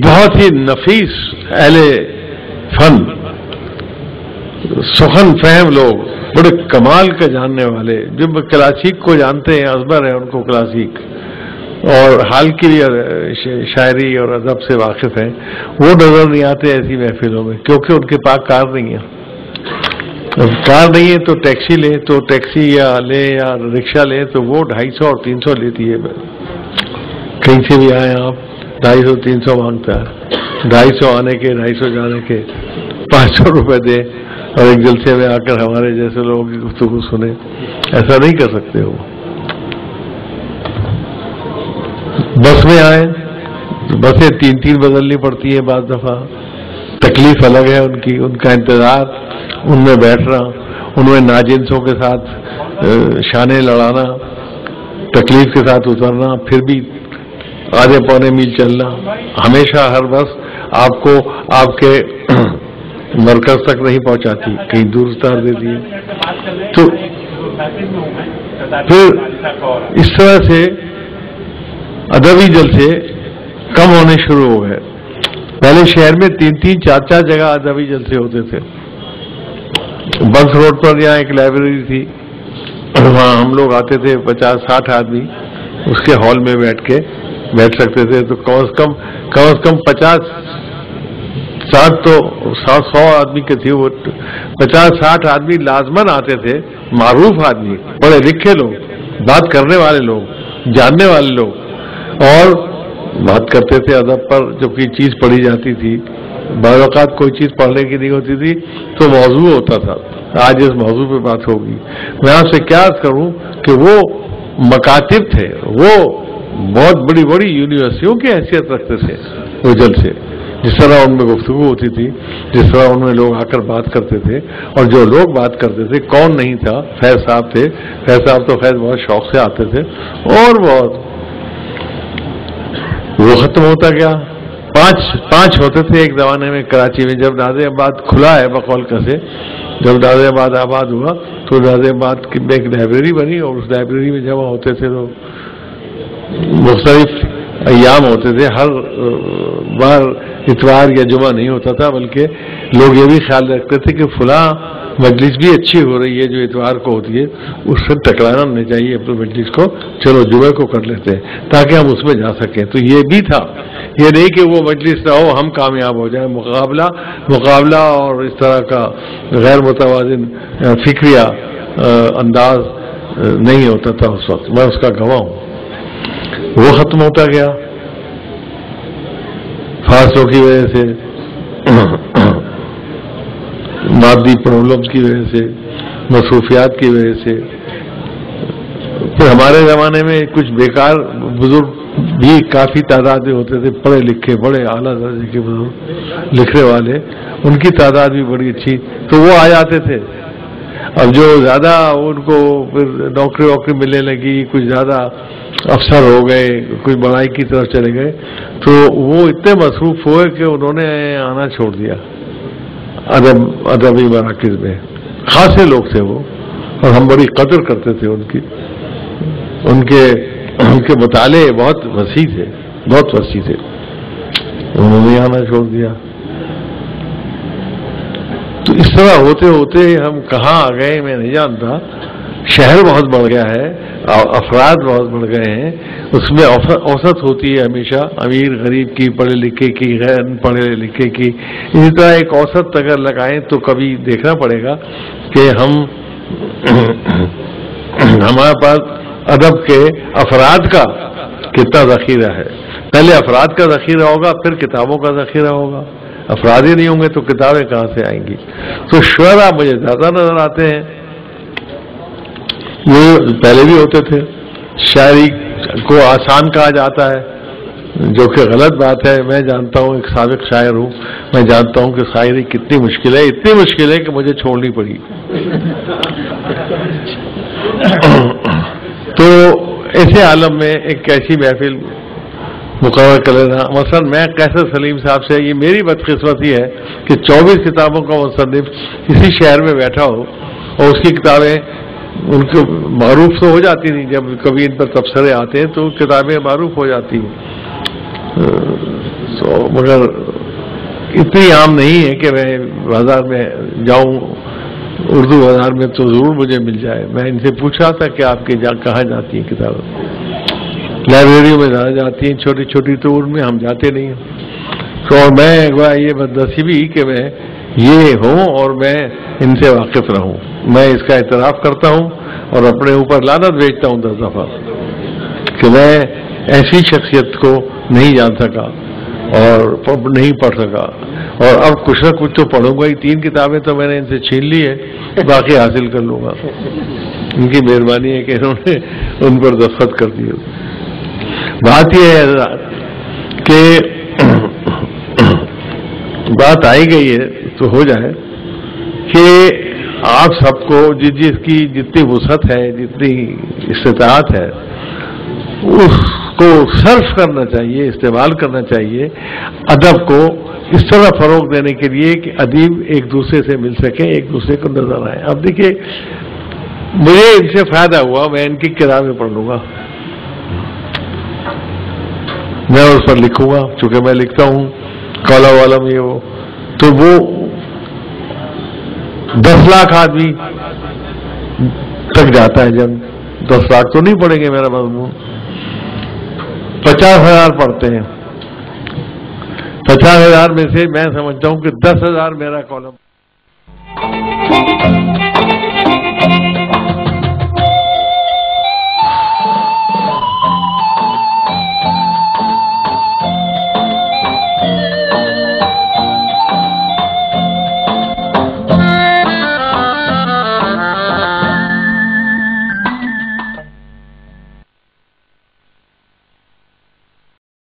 بہت ہی نفیس اہل فن سخن فہم لوگ، بڑے کمال کا جاننے والے، جو کلاسیک کو جانتے ہیں، ازبر ہے ان کو کلاسیک، اور حال کی شاعری اور ادب سے واقف ہیں، وہ نظر نہیں آتے ایسی محفلوں میں، کیونکہ ان کے پاس کار نہیں ہے۔ کار نہیں ہے تو ٹیکسی لیں، تو ٹیکسی یا لیں یا رکشہ لیں تو وہ 250 اور 300 لیتی ہے۔ کہیں سے بھی آئے آپ 250 300 مانگتا ہے، 250 آنے کے 250 جانے کے، 500 روپے دیں اور ایک جلسے میں آ کر ہمارے جیسے لوگوں کی گفتگو سنیں۔ ایسا نہیں کر سکتے وہ۔ بس میں آئے، بسیں 3 بدلنی پڑتی ہیں بعض دفعہ، تکلیف الگ ہے ان کی، ان کا انتظار، ان میں بیٹھنا، ان میں ناجنسوں کے ساتھ شانے لڑانا، تکلیف کے ساتھ اترنا، پھر بھی آدھے پونے میل چلنا، ہمیشہ ہر بس آپ کو آپ کے مرکز تک نہیں پہنچاتی، کہیں دور اتار دیتی ہے۔ تو پھر اس طرح سے ادبی جلسے کم ہونے شروع ہو گئے۔ پہلے شہر میں 3 4 جگہ ادبی جلسے ہوتے تھے۔ بنس روڈ پر یہاں ایک لائبریری تھی، وہاں ہم لوگ آتے تھے 50-60 آدمی، اس کے ہال میں بیٹھ سکتے تھے، تو کم از کم 50-60 تو 100 آدمی کے تھے، وہ 50-60 آدمی لازمن آتے تھے، معروف آدمی، پڑھے لکھے لوگ، بات کرنے والے لوگ، جاننے والے لوگ، اور بات کرتے تھے ادب پر۔ جب کوئی چیز پڑھی جاتی تھی، بعض اوقات کوئی چیز پڑھنے کی نہیں ہوتی تھی تو موضوع ہوتا تھا، آج اس موضوع پہ بات ہوگی۔ میں آپ سے کیا کروں کہ وہ مکاتب تھے، وہ بہت بڑی بڑی یونیورسٹیوں کی حیثیت رکھتے تھے وہ جلسے، جس طرح ان میں گفتگو ہوتی تھی، جس طرح ان میں لوگ آ کر بات کرتے تھے، اور جو لوگ بات کرتے تھے کون نہیں تھا، فیض صاحب تھے۔ فیض صاحب تو خیر بہت شوق سے آتے تھے، اور بہت وہ ختم ہوتا گیا۔ 5 ہوتے تھے ایک زمانے میں کراچی میں، جب نازم آباد کھلا ہے بقول سے، جب نازم آباد آباد ہوا تو نازم آباد میں ایک لائبریری بنی، اور اس لائبریری میں جمع ہوتے تھے تو مختلف ایام ہوتے تھے، ہر بار اتوار یا جمعہ نہیں ہوتا تھا، بلکہ لوگ یہ بھی خیال رکھتے تھے کہ فلاں مجلس بھی اچھی ہو رہی ہے جو اتوار کو ہوتی ہے، اس سے ٹکرانا نہیں چاہیے اپنے مجلس کو، چلو جمعہ کو کر لیتے ہیں تاکہ ہم اس میں جا سکیں۔ تو یہ بھی تھا، یہ نہیں کہ وہ مجلس نہ ہو ہم کامیاب ہو جائیں، مقابلہ اور اس طرح کا غیر متوازن فکریہ انداز نہیں ہوتا تھا اس وقت، میں اس کا گواہ ہوں۔ وہ ختم ہوتا گیا فاصلوں کی وجہ سے، مادی پرابلمس کی وجہ سے، مصروفیات کی وجہ سے۔ پھر ہمارے زمانے میں کچھ بیکار بزرگ بھی کافی تعداد میں ہوتے تھے، پڑھے لکھے بڑے اعلیٰ درجے کے بزرگ لکھنے والے، ان کی تعداد بھی بڑی اچھی، تو وہ آ جاتے تھے۔ اب جو زیادہ ان کو پھر نوکری ملنے لگی، کچھ زیادہ افسر ہو گئے، کچھ بڑائی کی طرف چلے گئے، تو وہ اتنے مصروف ہوئے کہ انہوں نے آنا چھوڑ دیا ادبی مراکز میں۔ خاصے لوگ تھے وہ، اور ہم بڑی قدر کرتے تھے ان کی، ان کے مطالعے بہت وسیع تھے، انہوں نے آنا چھوڑ دیا۔ تو اس طرح ہوتے ہوتے ہم کہاں آ گئے میں نہیں جانتا۔ شہر بہت بڑھ گیا ہے، افراد بہت بڑھ گئے ہیں، اس میں اوسط ہوتی ہے ہمیشہ، امیر غریب کی، پڑھے لکھے کی، غیر پڑھے لکھے کی، اسی طرح ایک اوسط اگر لگائیں تو کبھی دیکھنا پڑے گا کہ ہمارے پاس ادب کے افراد کا کتنا ذخیرہ ہے۔ پہلے افراد کا ذخیرہ ہوگا، پھر کتابوں کا ذخیرہ ہوگا۔ افراد ہی نہیں ہوں گے تو کتابیں کہاں سے آئیں گی؟ تو شعراء مجھے زیادہ نظر آتے ہیں، وہ پہلے بھی ہوتے تھے۔ شاعری کو آسان کہا جاتا ہے، جو کہ غلط بات ہے۔ میں جانتا ہوں، ایک سابق شاعر ہوں، میں جانتا ہوں کہ شاعری کتنی مشکل ہے، اتنی مشکل ہے کہ مجھے چھوڑنی پڑی۔ تو ایسے عالم میں ایک ایسی محفل مقرر کر لینا، مثلا میں قیصر سلیم صاحب سے، یہ میری بدقسمتی ہے کہ 24 کتابوں کا مصنف اسی شہر میں بیٹھا ہو اور اس کی کتابیں ان کو معروف تو ہو جاتی نہیں، جب کبھی ان پر تبصرے آتے ہیں تو کتابیں معروف ہو جاتی ہیں، مگر اتنی عام نہیں ہے کہ میں بازار میں جاؤں، اردو بازار میں تو ضرور مجھے مل جائے۔ میں ان سے پوچھا تھا کہ آپ کے کہاں جاتی ہیں کتابیں؟ لائبریریوں میں زیادہ جاتی ہیں، چھوٹی چھوٹی، تو ان میں ہم جاتے نہیں ہیں۔ تو میں یہ بدنصیبی کہ میں یہ ہوں اور میں ان سے واقف رہوں، میں اس کا اعتراف کرتا ہوں اور اپنے اوپر لعنت بھیجتا ہوں 10 دفعہ کہ میں ایسی شخصیت کو نہیں جان سکا اور نہیں پڑھ سکا، اور اب کچھ نہ کچھ تو پڑھوں گا ہی۔ 3 کتابیں تو میں نے ان سے چھین لی ہے، باقی حاصل کر لوں گا۔ ان کی مہربانی ہے کہ انہوں نے ان پر دستخط کر دیے۔ بات یہ ہے کہ بات آئی گئی ہے تو ہو جائے کہ آپ سب کو جس کی جتنی وسعت ہے، جتنی استطاعت ہے، اس کو صرف کرنا چاہیے، استعمال کرنا چاہیے ادب کو اس طرح فروغ دینے کے لیے کہ ادیب ایک دوسرے سے مل سکیں، ایک دوسرے کو نظر آئے۔ اب دیکھیے مجھے ان سے فائدہ ہوا، میں ان کی کتابیں پڑھ لوں گا، میں اس پر لکھوں گا، چونکہ میں لکھتا ہوں کالا والم یہ وہ، تو وہ 10 لاکھ آدمی تک جاتا ہے جنگ۔ 10 لاکھ تو نہیں پڑھیں گے میرا مضمون، 50,000 پڑھتے ہیں۔ 50,000 میں سے میں سمجھتا ہوں کہ 10,000 میرا کالم